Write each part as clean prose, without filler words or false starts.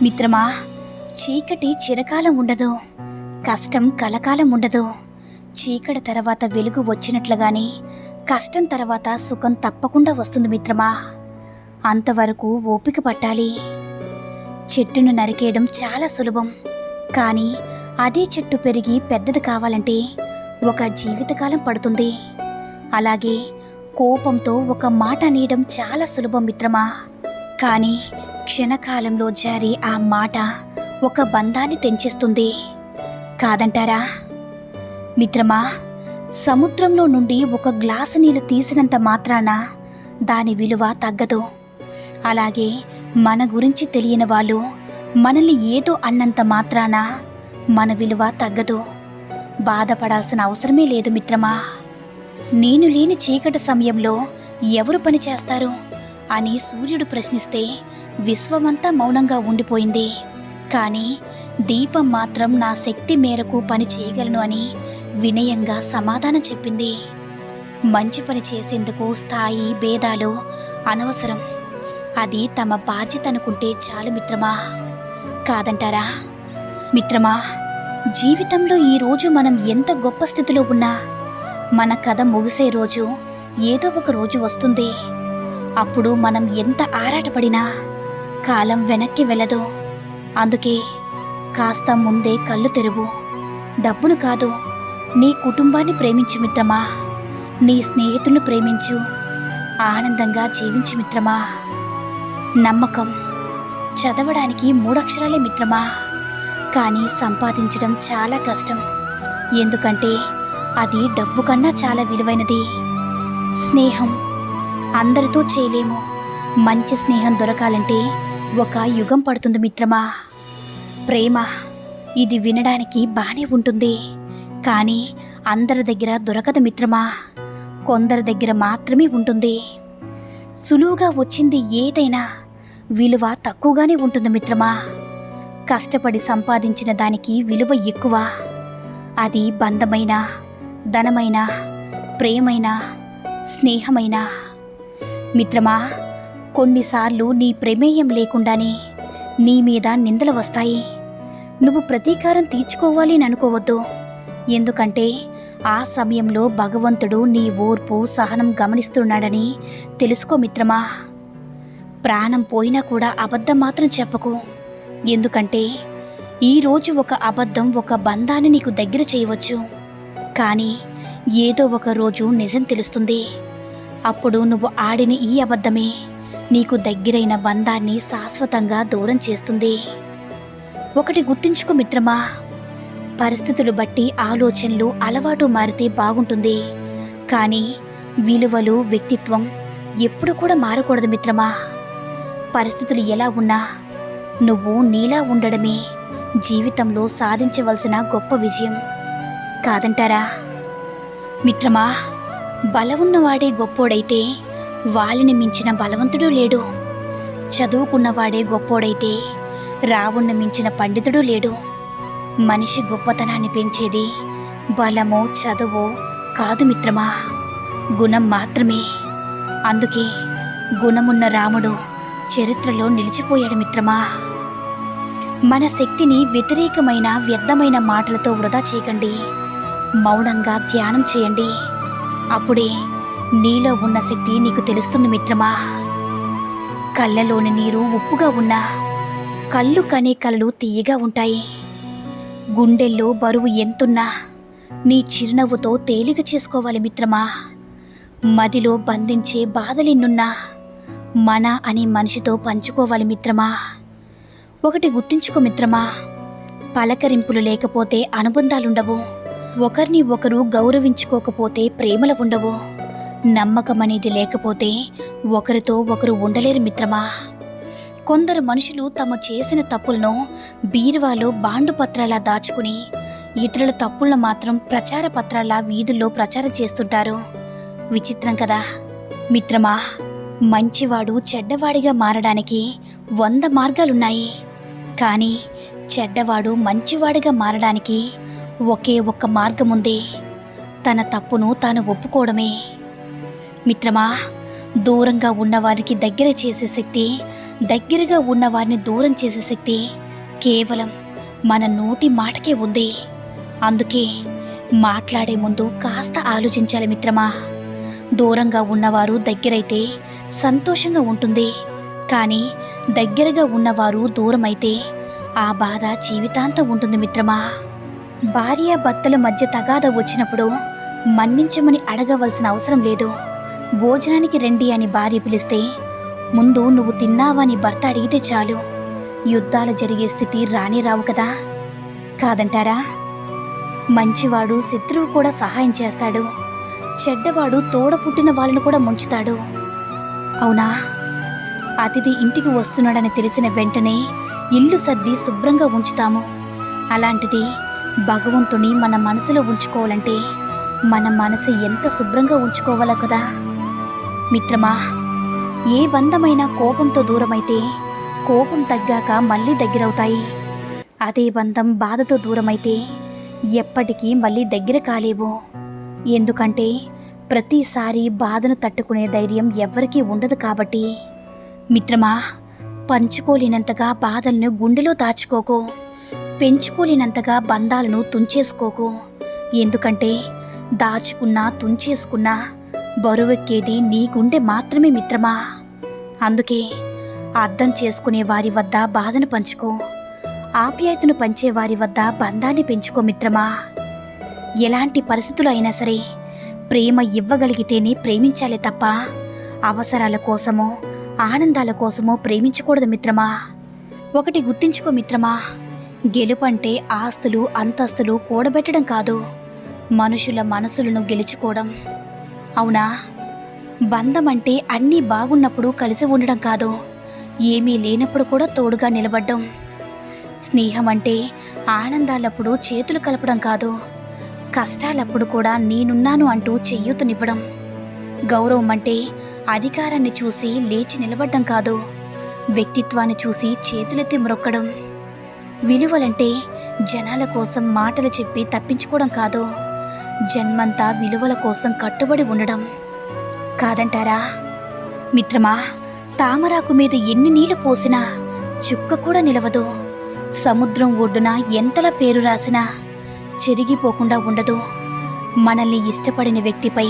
మిత్రమా, చీకటి చిరకాలం ఉండదు, కష్టం కలకాలం ఉండదు. చీకటి తర్వాత వెలుగు వచ్చినట్లుగానే కష్టం తర్వాత సుఖం తప్పకుండా వస్తుంది మిత్రమా. అంతవరకు ఓపిక పట్టాలి. చెట్టును నరికేయడం చాలా సులభం, కానీ అదే చెట్టు పెరిగి పెద్దది కావాలంటే ఒక జీవితకాలం పడుతుంది. అలాగే కోపంతో ఒక మాట అనేయడం చాలా సులభం మిత్రమా, కానీ క్షణకాలంలో జారి ఆ మాట ఒక బంధాన్ని తెంచేస్తుంది. కాదంటారా మిత్రమా? సముద్రంలో నుండి ఒక గ్లాసు నీళ్లు తీసినంత మాత్రాన దాని విలువ తగ్గదు. అలాగే మన గురించి తెలియని వాళ్ళు మనల్ని ఏదో అన్నంత మాత్రాన మన విలువ తగ్గదు. బాధపడాల్సిన అవసరమే లేదు మిత్రమా. నేను లేని చీకటి సమయంలో ఎవరు పని చేస్తారు అని సూర్యుడు ప్రశ్నిస్తే విశ్వమంతా మౌనంగా ఉండిపోయింది. కానీ దీపం మాత్రం నా శక్తి మేరకు పని చేయగలను అని వినయంగా సమాధానం చెప్పింది. మంచి పని చేసేందుకు స్థాయి భేదాలు అనవసరం. అది తమ బాధ్యత అనుకుంటే చాలు మిత్రమా. కాదంటారా మిత్రమా? జీవితంలో ఈరోజు మనం ఎంత గొప్ప స్థితిలో ఉన్నా మన కథ ముగిసే రోజు ఏదో ఒక రోజు వస్తుంది. అప్పుడు మనం ఎంత ఆరాటపడినా కాలం వెనక్కి వెళ్ళదు. అందుకే కాస్త ముందే కళ్ళు తెరువు. డబ్బును కాదు, నీ కుటుంబాన్ని ప్రేమించు మిత్రమా. నీ స్నేహితులను ప్రేమించు. ఆనందంగా జీవించు మిత్రమా. నమ్మకం చదవడానికి 3 అక్షరాలే మిత్రమా, కానీ సంపాదించడం చాలా కష్టం. ఎందుకంటే అది డబ్బు కన్నా చాలా విలువైనది. స్నేహం అందరితో చేయలేము. మంచి స్నేహం దొరకాలంటే ఒక యుగం పడుతుంది మిత్రమా. ప్రేమ ఇది వినడానికి బానే ఉంటుంది, కానీ అందరి దగ్గర దొరకదు మిత్రమా. కొందరి దగ్గర మాత్రమే ఉంటుంది. సులువుగా వచ్చింది ఏదైనా విలువ తక్కువగానే ఉంటుంది మిత్రమా. కష్టపడి సంపాదించిన దానికి విలువ ఎక్కువ. అది బంధమైనా, ధనమైనా, ప్రేమైనా, స్నేహమైనా. మిత్రమా, కొన్నిసార్లు నీ ప్రమేయం లేకుండానే నీ మీద నిందలు వస్తాయి. నువ్వు ప్రతీకారం తీర్చుకోవాలి అని అనుకోవద్దు. ఎందుకంటే ఆ సమయంలో భగవంతుడు నీ ఓర్పు సహనం గమనిస్తున్నాడని తెలుసుకో మిత్రమా. ప్రాణం పోయినా కూడా అబద్ధం మాత్రం చెప్పకు. ఎందుకంటే ఈరోజు ఒక అబద్ధం ఒక బంధాన్ని నీకు దగ్గర చేయవచ్చు, కానీ ఏదో ఒక రోజు నిజం తెలుస్తుంది. అప్పుడు నువ్వు ఆడిన ఈ అబద్ధమే నీకు దగ్గరైన బంధాన్ని శాశ్వతంగా దూరం చేస్తుంది. ఒకటి గుర్తుంచుకో మిత్రమా, పరిస్థితులు బట్టి ఆలోచనలు అలవాటు మారితే బాగుంటుంది, కానీ విలువలు వ్యక్తిత్వం ఎప్పుడు కూడా మారకూడదు మిత్రమా. పరిస్థితులు ఎలా ఉన్నా నువ్వు నీలా ఉండడమే జీవితంలో సాధించవలసిన గొప్ప విజయం. కాదంటారా మిత్రమా? బలమున్నవాడే గొప్పోడైతే వాళ్ళని మించిన బలవంతుడు లేడు. చదువుకున్నవాడే గొప్పోడైతే రావుణ్ణి మించిన పండితుడు లేడు. మనిషి గొప్పతనాన్ని పెంచేది బలమో చదువో కాదు మిత్రమా, గుణం మాత్రమే. అందుకే గుణమున్న రాముడు చరిత్రలో నిలిచిపోయాడు మిత్రమా. మన శక్తిని వ్యతిరేకమైన వ్యర్థమైన మాటలతో వృధా చేయకండి. మౌనంగా ధ్యానం చేయండి. అప్పుడే నీలో ఉన్న శక్తి నీకు తెలుస్తుంది మిత్రమా. కళ్ళలోని నీరు ఉప్పుగా ఉన్నా కళ్ళు కనే కలలు తీయగా ఉంటాయి. గుండెల్లో బరువు ఎంతున్నా నీ చిరునవ్వుతో తేలిక చేసుకోవాలి మిత్రమా. మదిలో బంధించే బాధలెన్నున్నా మన అనే మనిషితో పంచుకోవాలి మిత్రమా. ఒకటి గుర్తుంచుకో మిత్రమా, పలకరింపులు లేకపోతే అనుబంధాలుండవు. ఒకరిని ఒకరు గౌరవించుకోకపోతే ప్రేమలు ఉండవు. నమ్మకం అనేది లేకపోతే ఒకరితో ఒకరు ఉండలేరు మిత్రమా. కొందరు మనుషులు తమ చేసిన తప్పులను బీరువాలో బాండు పత్రాలా దాచుకుని ఇతరుల తప్పులను మాత్రం ప్రచార పత్రాల వీధుల్లో ప్రచారం చేస్తుంటారు. విచిత్రం కదా మిత్రమా. మంచివాడు చెడ్డవాడిగా మారడానికి 100 మార్గాలున్నాయి, కానీ చెడ్డవాడు మంచివాడిగా మారడానికి ఒకే ఒక్క మార్గం ఉంది. తన తప్పును తాను ఒప్పుకోవడమే. మిత్రమా, దూరంగా ఉన్నవారికి దగ్గర చేసే శక్తి దగ్గరగా ఉన్న వారిని దూరం చేసే శక్తి కేవలం మన నోటి మాటకే ఉంది. అందుకే మాట్లాడే ముందు కాస్త ఆలోచించాలి మిత్రమా. దూరంగా ఉన్నవారు దగ్గరైతే సంతోషంగా ఉంటుంది, కానీ దగ్గరగా ఉన్నవారు దూరమైతే ఆ బాధ జీవితాంతం ఉంటుంది మిత్రమా. భార్యాభర్తల మధ్య తగాద వచ్చినప్పుడు మన్నించమని అడగవలసిన అవసరం లేదు. భోజనానికి రండి అని భార్య పిలిస్తే ముందు నువ్వు తిన్నావని భర్త అడిగితే చాలు. యుద్ధాలు జరిగే స్థితి రానే రావు కదా, కాదంటారా? మంచివాడు శత్రువు కూడా సహాయం చేస్తాడు, చెడ్డవాడు తోడ పుట్టిన వాళ్ళను కూడా ముంచుతాడు. అవునా? అతిథి ఇంటికి వస్తున్నాడని తెలిసిన వెంటనే ఇల్లు సర్ది శుభ్రంగా ఉంచుతాము. అలాంటిది భగవంతుని మన మనసులో ఉంచుకోవాలంటే మన మనసు ఎంత శుభ్రంగా ఉంచుకోవాలో కదా మిత్రమా. ఏ బంధమైనా కోపంతో దూరమైతే కోపం తగ్గాక మళ్ళీ దగ్గరవుతాయి. అదే బంధం బాధతో దూరమైతే ఎప్పటికీ మళ్ళీ దగ్గర కాలేవు. ఎందుకంటే ప్రతిసారి బాధను తట్టుకునే ధైర్యం ఎవ్వరికీ ఉండదు కాబట్టి. మిత్రమా, పంచుకోలేనంతగా బాధలను గుండెలో దాచుకోకు, పెంచుకోలేనంతగా బంధాలను తుంచేసుకోకు. ఎందుకంటే దాచుకున్నా తుంచేసుకున్నా బరువెక్కేది నీ గుండె మాత్రమే మిత్రమా. అందుకే అర్థం చేసుకునే వారి వద్ద బాధను పంచుకో, ఆప్యాయతను పంచేవారి వద్ద బంధాన్ని పెంచుకో మిత్రమా. ఎలాంటి పరిస్థితులు అయినా సరే ప్రేమ ఇవ్వగలిగితేనే ప్రేమించాలి తప్ప అవసరాల కోసమో ఆనందాల కోసమో ప్రేమించకూడదు మిత్రమా. ఒకటి గుర్తించుకో మిత్రమా, గెలుపంటే ఆస్తులు అంతస్తులు కూడబెట్టడం కాదు, మనుషుల మనసులను గెలుచుకోవడం. అవునా? బంధం అంటే అన్నీ బాగున్నప్పుడు కలిసి ఉండడం కాదు, ఏమీ లేనప్పుడు కూడా తోడుగా నిలబడ్డం. స్నేహం అంటే ఆనందాలప్పుడు చేతులు కలపడం కాదు, కష్టాలప్పుడు కూడా నేనున్నాను అంటూ చెయ్యూతనివ్వడం. గౌరవం అంటే అధికారాన్ని చూసి లేచి నిలబడ్డం కాదు, వ్యక్తిత్వాన్ని చూసి చేతులెత్తి మ్రొక్కడం. విలువలంటే జనాల కోసం మాటలు చెప్పి తప్పించుకోవడం కాదు, జన్మంతా విలువల కోసం కట్టుబడి ఉండడం. కాదంటారా? మిత్రమా, తామరాకు మీద ఎన్ని నీళ్లు పోసినా చుక్క కూడా నిలవదు. సముద్రం ఒడ్డున ఎంతలా పేరు రాసినా చెరిగిపోకుండా ఉండదు. మనల్ని ఇష్టపడిన వ్యక్తిపై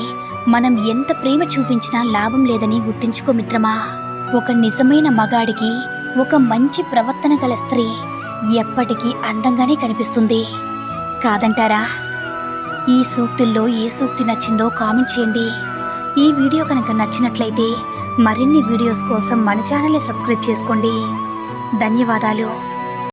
మనం ఎంత ప్రేమ చూపించినా లాభం లేదని గుర్తించుకో మిత్రమా. ఒక నిజమైన మగాడికి ఒక మంచి ప్రవర్తన గల స్త్రీ ఎప్పటికీ అందంగానే కనిపిస్తుంది. కాదంటారా? ఈ సూక్తుల్లో ఏ సూక్తి నచ్చిందో కామెంట్ చేయండి. ఈ వీడియో కనుక నచ్చినట్లయితే మరిన్ని వీడియోస్ కోసం మన ఛానల్ని సబ్స్క్రైబ్ చేసుకోండి. ధన్యవాదాలు.